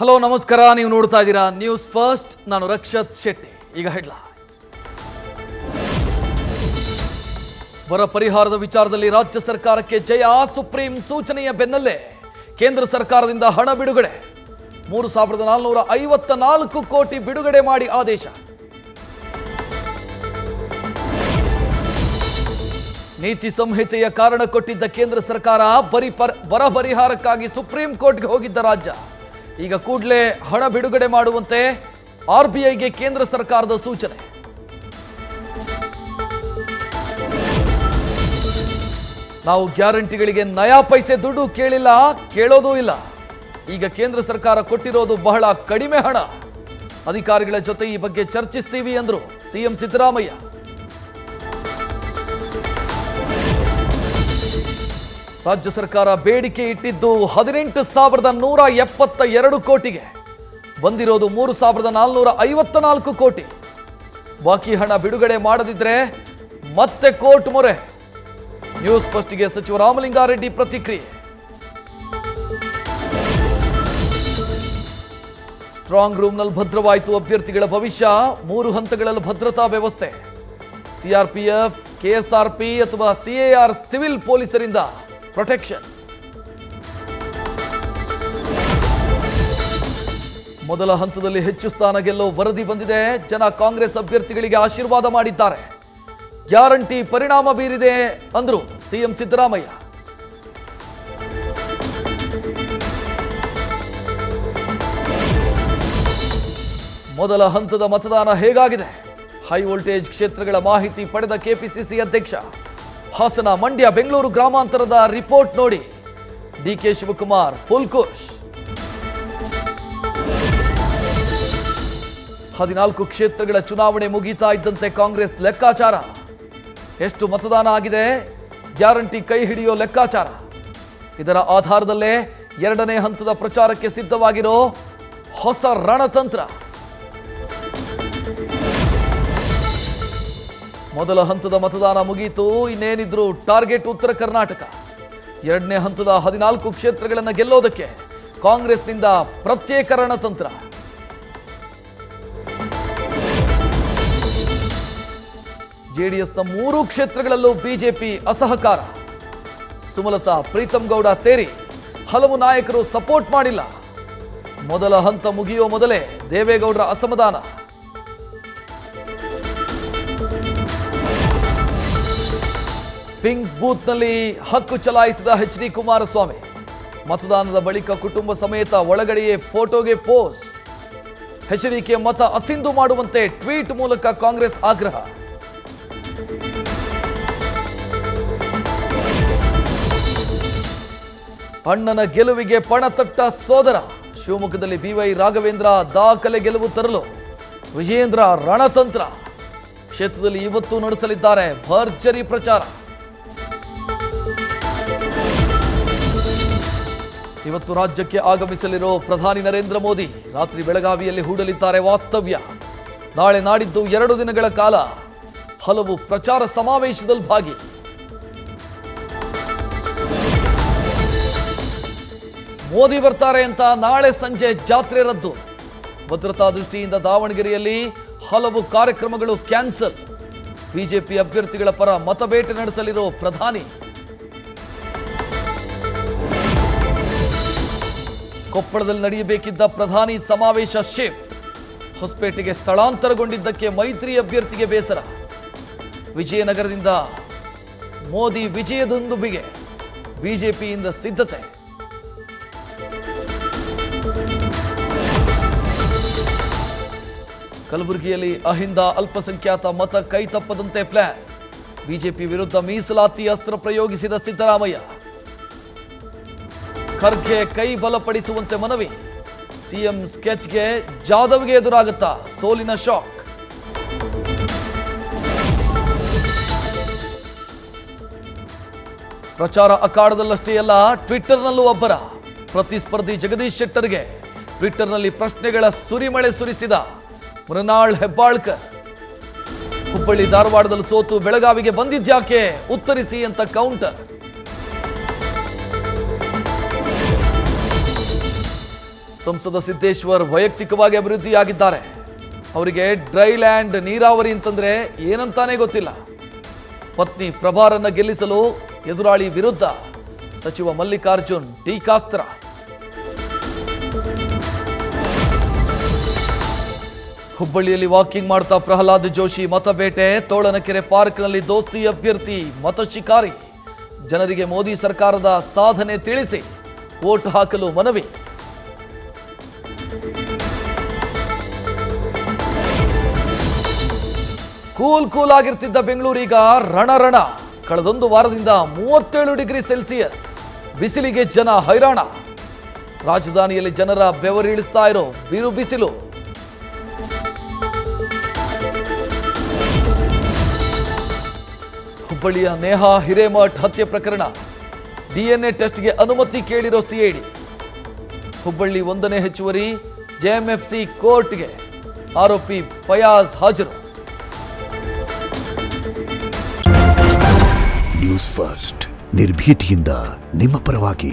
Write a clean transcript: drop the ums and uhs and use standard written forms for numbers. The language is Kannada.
ಹಲೋ ನಮಸ್ಕಾರ, ನೀವು ನೋಡ್ತಾ ಇದ್ದೀರಾ ನ್ಯೂಸ್ ಫಸ್ಟ್. ನಾನು ರಕ್ಷತ್ ಶೆಟ್ಟಿ. ಈಗ ಹೆಡ್ಲೈನ್ಸ್. ಬರ ಪರಿಹಾರದ ವಿಚಾರದಲ್ಲಿ ರಾಜ್ಯ ಸರ್ಕಾರಕ್ಕೆ ಜಯ. ಸುಪ್ರೀಂ ಸೂಚನೆಯ ಬೆನ್ನಲ್ಲೇ ಕೇಂದ್ರ ಸರ್ಕಾರದಿಂದ ಹಣ ಬಿಡುಗಡೆ. 3,454 ಕೋಟಿ ಬಿಡುಗಡೆ ಮಾಡಿ ಆದೇಶ. ನೀತಿ ಸಂಹಿತೆಯ ಕಾರಣ ಕೊಟ್ಟಿದ್ದ ಕೇಂದ್ರ ಸರ್ಕಾರ ಬರ ಪರಿಹಾರಕ್ಕಾಗಿ ಸುಪ್ರೀಂ ಕೋರ್ಟ್ಗೆ ಹೋಗಿದ್ದ ರಾಜ್ಯ ಈಗ ಕೂಡಲೇ ಹಣ ಬಿಡುಗಡೆ ಮಾಡುವಂತೆ ಆರ್ಬಿಐಗೆ ಕೇಂದ್ರ ಸರ್ಕಾರದ ಸೂಚನೆ. ನಾವು ಗ್ಯಾರಂಟಿಗಳಿಗೆ ನಯಾ ಪೈಸೆ ದುಡ್ಡು ಕೇಳಿಲ್ಲ, ಕೇಳೋದೂ ಇಲ್ಲ. ಈಗ ಕೇಂದ್ರ ಸರ್ಕಾರ ಕೊಟ್ಟಿರೋದು ಬಹಳ ಕಡಿಮೆ ಹಣ. ಅಧಿಕಾರಿಗಳ ಜೊತೆ ಈ ಬಗ್ಗೆ ಚರ್ಚಿಸ್ತೀವಿ ಎಂದರು ಸಿಎಂ ಸಿದ್ದರಾಮಯ್ಯ. ರಾಜ್ಯ ಸರ್ಕಾರ ಬೇಡಿಕೆ ಇಟ್ಟಿದ್ದು 18,172 ಕೋಟಿಗೆ, ಬಂದಿರೋದು 3,454 ಕೋಟಿ. ಬಾಕಿ ಹಣ ಬಿಡುಗಡೆ ಮಾಡದಿದ್ರೆ ಮತ್ತೆ ಕೋರ್ಟ್ ಮೊರೆ. ನ್ಯೂಸ್ ಫಸ್ಟ್ಗೆ ಸಚಿವ ರಾಮಲಿಂಗಾರೆಡ್ಡಿ ಪ್ರತಿಕ್ರಿಯೆ. ಸ್ಟ್ರಾಂಗ್ ರೂಮ್ನಲ್ಲಿ ಭದ್ರವಾಯಿತು ಅಭ್ಯರ್ಥಿಗಳ ಭವಿಷ್ಯ. 3 ಹಂತಗಳಲ್ಲಿ ಭದ್ರತಾ ವ್ಯವಸ್ಥೆ. ಸಿಆರ್ಪಿಎಫ್, ಕೆಎಸ್ಆರ್ಪಿ ಅಥವಾ ಸಿಎಆರ್ ಸಿವಿಲ್ ಪೊಲೀಸರಿಂದ ಪ್ರೊಟೆಕ್ಷನ್. ಮೊದಲ ಹಂತದಲ್ಲಿ ಹೆಚ್ಚು ಸ್ಥಾನ ಗೆಲ್ಲೋ ವರದಿ ಬಂದಿದೆ. ಜನ ಕಾಂಗ್ರೆಸ್ ಅಭ್ಯರ್ಥಿಗಳಿಗೆ ಆಶೀರ್ವಾದ ಮಾಡಿದ್ದಾರೆ. ಗ್ಯಾರಂಟಿ ಪರಿಣಾಮ ಬೀರಿದೆ ಅಂದ್ರು ಸಿಎಂ ಸಿದ್ದರಾಮಯ್ಯ. ಮೊದಲ ಹಂತದ ಮತದಾನ ಹೇಗಾಗಿದೆ? ಹೈ ವೋಲ್ಟೇಜ್ ಕ್ಷೇತ್ರಗಳ ಮಾಹಿತಿ ಪಡೆದ ಕೆಪಿಸಿಸಿ ಅಧ್ಯಕ್ಷ. ಹಾಸನ, ಮಂಡ್ಯ, ಬೆಂಗಳೂರು ಗ್ರಾಮಾಂತರದ ರಿಪೋರ್ಟ್ ನೋಡಿ ಡಿಕೆ ಶಿವಕುಮಾರ್ ಫುಲ್ ಖುಷ್. 14 ಕ್ಷೇತ್ರಗಳ ಚುನಾವಣೆ ಮುಗೀತಾ ಇದ್ದಂತೆ ಕಾಂಗ್ರೆಸ್ ಲೆಕ್ಕಾಚಾರ. ಎಷ್ಟು ಮತದಾನ ಆಗಿದೆ? ಗ್ಯಾರಂಟಿ ಕೈ ಹಿಡಿಯೋ ಲೆಕ್ಕಾಚಾರ. ಇದರ ಆಧಾರದಲ್ಲೇ 2ನೇ ಹಂತದ ಪ್ರಚಾರಕ್ಕೆ ಸಿದ್ಧವಾಗಿರೋ ಹೊಸ ರಣತಂತ್ರ. ಮೊದಲ ಹಂತದ ಮತದಾನ ಮುಗೀತು. ಇನ್ನೇನಿದ್ರು ಟಾರ್ಗೆಟ್ ಉತ್ತರ ಕರ್ನಾಟಕ. 2ನೇ ಹಂತದ 14 ಕ್ಷೇತ್ರಗಳನ್ನು ಗೆಲ್ಲೋದಕ್ಕೆ ಕಾಂಗ್ರೆಸ್ನಿಂದ ಪ್ರತ್ಯೇಕ ರಣತಂತ್ರ. ಜೆಡಿಎಸ್ನ 3 ಕ್ಷೇತ್ರಗಳಲ್ಲೂ ಬಿಜೆಪಿ ಅಸಹಕಾರ. ಸುಮಲತಾ, ಪ್ರೀತಂ ಗೌಡ ಸೇರಿ ಹಲವು ನಾಯಕರು ಸಪೋರ್ಟ್ ಮಾಡಿಲ್ಲ. ಮೊದಲ ಹಂತ ಮುಗಿಯೋ ಮೊದಲೇ ದೇವೇಗೌಡರ ಅಸಮಾಧಾನ. ಪಿಂಕ್ ಬೂತ್ನಲ್ಲಿ ಹಕ್ಕು ಚಲಾಯಿಸಿದ ಎಚ್.ಡಿ. ಕುಮಾರಸ್ವಾಮಿ. ಮತದಾನದ ಬಳಿಕ ಕುಟುಂಬ ಸಮೇತ ಒಳಗಡೆಯೇ ಫೋಟೋಗೆ ಪೋಸ್. ಎಚ್.ಡಿ.ಕೆ ಮತ ಅಸಿಂಧು ಮಾಡುವಂತೆ ಟ್ವೀಟ್ ಮೂಲಕ ಕಾಂಗ್ರೆಸ್ ಆಗ್ರಹ. ಅಣ್ಣನ ಗೆಲುವಿಗೆ ಪಣತಟ್ಟ ಸೋದರ. ಶಿವಮೊಗ್ಗದಲ್ಲಿ ಬಿವೈ ರಾಘವೇಂದ್ರ ದಾಖಲೆ ಗೆಲುವು ತರಲು ವಿಜಯೇಂದ್ರ ರಣತಂತ್ರ. ಕ್ಷೇತ್ರದಲ್ಲಿ ಇವತ್ತು ನಡೆಸಲಿದ್ದಾರೆ ಭರ್ಜರಿ ಪ್ರಚಾರ. ಇವತ್ತು ರಾಜ್ಯಕ್ಕೆ ಆಗಮಿಸಲಿರೋ ಪ್ರಧಾನಿ ನರೇಂದ್ರ ಮೋದಿ ರಾತ್ರಿ ಬೆಳಗಾವಿಯಲ್ಲಿ ಹೂಡಲಿದ್ದಾರೆ ವಾಸ್ತವ್ಯ. ನಾಳೆ ನಾಡಿದ್ದು 2 ದಿನಗಳ ಕಾಲ ಹಲವು ಪ್ರಚಾರ ಸಮಾವೇಶದಲ್ಲಿ ಭಾಗಿ. ಮೋದಿ ಬರ್ತಾರೆ ಅಂತ ನಾಳೆ ಸಂಜೆ ಜಾತ್ರೆ ರದ್ದು. ಭದ್ರತಾ ದೃಷ್ಟಿಯಿಂದ ದಾವಣಗೆರೆಯಲ್ಲಿ ಹಲವು ಕಾರ್ಯಕ್ರಮಗಳು ಕ್ಯಾನ್ಸಲ್. ಬಿಜೆಪಿ ಅಭ್ಯರ್ಥಿಗಳ ಪರ ಮತಬೇಟೆ ನಡೆಸಲಿರೋ ಪ್ರಧಾನಿ. ಕೊಪ್ಪಳದಲ್ಲಿ ನಡೆಯಬೇಕಿದ್ದ ಪ್ರಧಾನಿ ಸಮಾವೇಶ ಶಿಫ್ಟ್. ಹೊಸಪೇಟೆಗೆ ಸ್ಥಳಾಂತರಗೊಂಡಿದ್ದಕ್ಕೆ ಮೈತ್ರಿ ಅಭ್ಯರ್ಥಿಗೆ ಬೇಸರ. ವಿಜಯನಗರದಿಂದ ಮೋದಿ ವಿಜಯದುಂದುಬಿಗೆ ಬಿಜೆಪಿಯಿಂದ ಸಿದ್ಧತೆ. ಕಲಬುರಗಿಯಲ್ಲಿ ಅಹಿಂದ ಅಲ್ಪಸಂಖ್ಯಾತ ಮತ ಕೈ ತಪ್ಪದಂತೆ ಪ್ಲಾನ್. ಬಿಜೆಪಿ ವಿರುದ್ಧ ಮೀಸಲಾತಿ ಅಸ್ತ್ರ ಪ್ರಯೋಗಿಸಿದ ಸಿದ್ದರಾಮಯ್ಯ. ಖರ್ಗೆ ಕೈ ಬಲಪಡಿಸುವಂತೆ ಮನವಿ. ಸಿಎಂ ಸ್ಕೆಚ್ಗೆ ಜಾಧವ್ಗೆ ಎದುರಾಗುತ್ತಾ ಸೋಲಿನ ಶಾಕ್. ಪ್ರಚಾರ ಅಖಾಡದಲ್ಲಷ್ಟೇ ಅಲ್ಲ, ಟ್ವಿಟ್ಟರ್ನಲ್ಲೂ ಒಬ್ಬರ. ಪ್ರತಿಸ್ಪರ್ಧಿ ಜಗದೀಶ್ ಶೆಟ್ಟರ್ಗೆ ಟ್ವಿಟ್ಟರ್ನಲ್ಲಿ ಪ್ರಶ್ನೆಗಳ ಸುರಿಮಳೆ ಸುರಿಸಿದ ಮೃಣಾಲ್ ಹೆಬ್ಬಾಳ್ಕರ್. ಹುಬ್ಬಳ್ಳಿ ಧಾರವಾಡದಲ್ಲಿ ಸೋತು ಬೆಳಗಾವಿಗೆ ಬಂದಿದ್ಯಾಕೆ ಉತ್ತರಿಸಿ ಅಂತ ಕೌಂಟರ್. ಸಂಸದ ಸಿದ್ದೇಶ್ವರ್ ವೈಯಕ್ತಿಕವಾಗಿ ಅಭಿವೃದ್ಧಿಯಾಗಿದ್ದಾರೆ. ಅವರಿಗೆ ಡ್ರೈ ಲ್ಯಾಂಡ್ ನೀರಾವರಿ ಅಂತಂದ್ರೆ ಏನಂತಾನೆ ಗೊತ್ತಿಲ್ಲ. ಪತ್ನಿ ಪ್ರಭಾರನ್ನ ಗೆಲ್ಲಿಸಲು ಎದುರಾಳಿ ವಿರುದ್ಧ ಸಚಿವ ಮಲ್ಲಿಕಾರ್ಜುನ್ ಟೀಕಾಸ್ತ್ರ. ಹುಬ್ಬಳ್ಳಿಯಲ್ಲಿ ವಾಕಿಂಗ್ ಮಾಡ್ತಾ ಪ್ರಹ್ಲಾದ್ ಜೋಶಿ ಮತಬೇಟೆ. ತೋಳನಕೆರೆ ಪಾರ್ಕ್ನಲ್ಲಿ ದೋಸ್ತಿ ಅಭ್ಯರ್ಥಿ ಮತ ಶಿಕಾರಿ. ಜನರಿಗೆ ಮೋದಿ ಸರ್ಕಾರದ ಸಾಧನೆ ತಿಳಿಸಿ ವೋಟ್ ಹಾಕಲು ಮನವಿ. ಕೂಲ್ ಆಗಿರ್ತಿದ್ದ ಬೆಂಗಳೂರೀಗ ರಣರಣ. ಕಳೆದೊಂದು ವಾರದಿಂದ 37 ಡಿಗ್ರಿ ಸೆಲ್ಸಿಯಸ್ ಬಿಸಿಲಿಗೆ ಜನ ಹೈರಾಣ. ರಾಜಧಾನಿಯಲ್ಲಿ ಜನರ ಬೆವರಿಳಿಸ್ತಾ ಇರೋ ಬಿರು ಬಿಸಿಲು. ಹುಬ್ಬಳ್ಳಿಯ ನೇಹಾ ಹಿರೇಮಠ್ ಹತ್ಯೆ ಪ್ರಕರಣ DNA ಟೆಸ್ಟ್ಗೆ ಅನುಮತಿ ಕೇಳಿರೋ ಸಿಐಡಿ. ಹುಬ್ಬಳ್ಳಿ 1ನೇ ಹೆಚ್ಚುವರಿ JMFC ಕೋರ್ಟ್ಗೆ ಆರೋಪಿ ಫಯಾಜ್ ಹಾಜರು. ನ್ಯೂಸ್ ಫಸ್ಟ್ ನಿರ್ಭೀತಿಯಿಂದ ನಿಮ್ಮ ಪರವಾಗಿ.